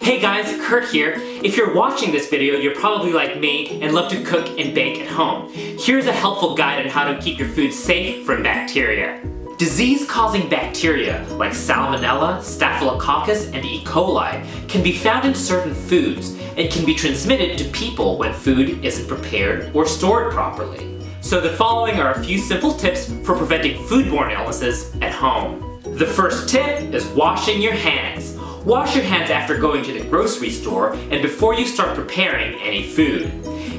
Hey guys, Kurt here. If you're watching this video, you're probably like me and love to cook and bake at home. Here's a helpful guide on how to keep your food safe from bacteria. Disease-causing bacteria like Salmonella, Staphylococcus, and E. coli can be found in certain foods and can be transmitted to people when food isn't prepared or stored properly. So the following are a few simple tips for preventing foodborne illnesses at home. The first tip is washing your hands. Wash your hands after going to the grocery store and before you start preparing any food.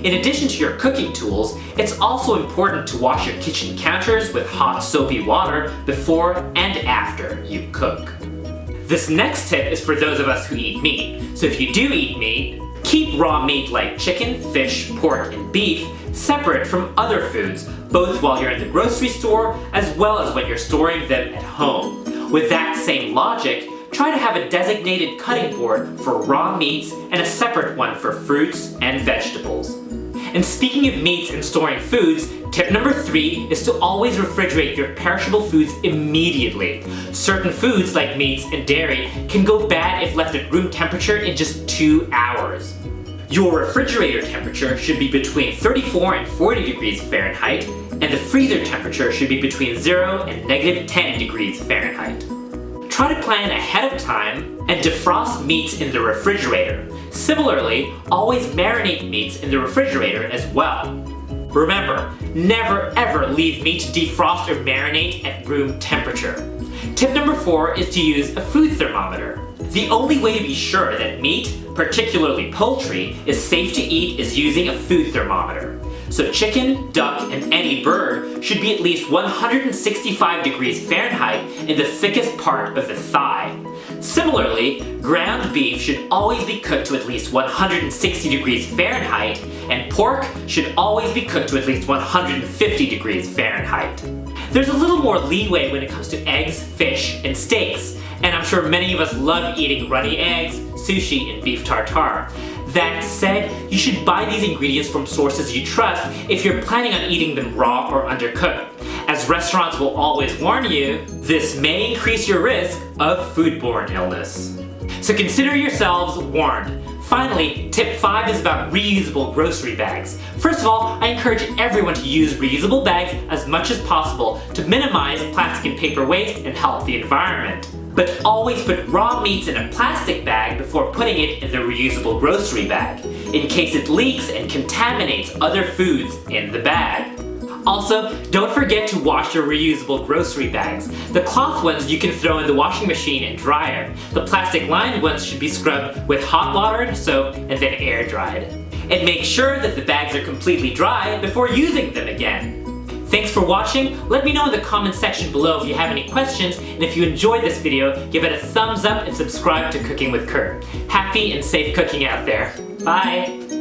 In addition to your cooking tools, it's also important to wash your kitchen counters with hot soapy water before and after you cook. This next tip is for those of us who eat meat. So if you do eat meat, keep raw meat like chicken, fish, pork, and beef separate from other foods, both while you're in the grocery store as well as when you're storing them at home. With that same logic, try to have a designated cutting board for raw meats and a separate one for fruits and vegetables. And speaking of meats and storing foods, tip number 3 is to always refrigerate your perishable foods immediately. Certain foods like meats and dairy can go bad if left at room temperature in just 2 hours. Your refrigerator temperature should be between 34 and 40 degrees Fahrenheit, and the freezer temperature should be between 0 and -10 degrees Fahrenheit. Try to plan ahead of time and defrost meats in the refrigerator. Similarly, always marinate meats in the refrigerator as well. Remember, never ever leave meat to defrost or marinate at room temperature. Tip number 4 is to use a food thermometer. The only way to be sure that meat, particularly poultry, is safe to eat is using a food thermometer. So chicken, duck, and any bird should be at least 165 degrees Fahrenheit in the thickest part of the thigh. Similarly, ground beef should always be cooked to at least 160 degrees Fahrenheit, and pork should always be cooked to at least 150 degrees Fahrenheit. There's a little more leeway when it comes to eggs, fish, and steaks, and I'm sure many of us love eating runny eggs, sushi, and beef tartare. That said, you should buy these ingredients from sources you trust if you're planning on eating them raw or undercooked. As restaurants will always warn you, this may increase your risk of foodborne illness. So consider yourselves warned. Finally, tip 5 is about reusable grocery bags. First of all, I encourage everyone to use reusable bags as much as possible to minimize plastic and paper waste and help the environment. But always put raw meats in a plastic bag before putting it in the reusable grocery bag, in case it leaks and contaminates other foods in the bag. Also, don't forget to wash your reusable grocery bags. The cloth ones you can throw in the washing machine and dryer. The plastic-lined ones should be scrubbed with hot water and soap and then air dried. And make sure that the bags are completely dry before using them again. Thanks for watching. Let me know in the comments section below if you have any questions, and if you enjoyed this video, give it a thumbs up and subscribe to Cooking with Kurt. Happy and safe cooking out there. Bye!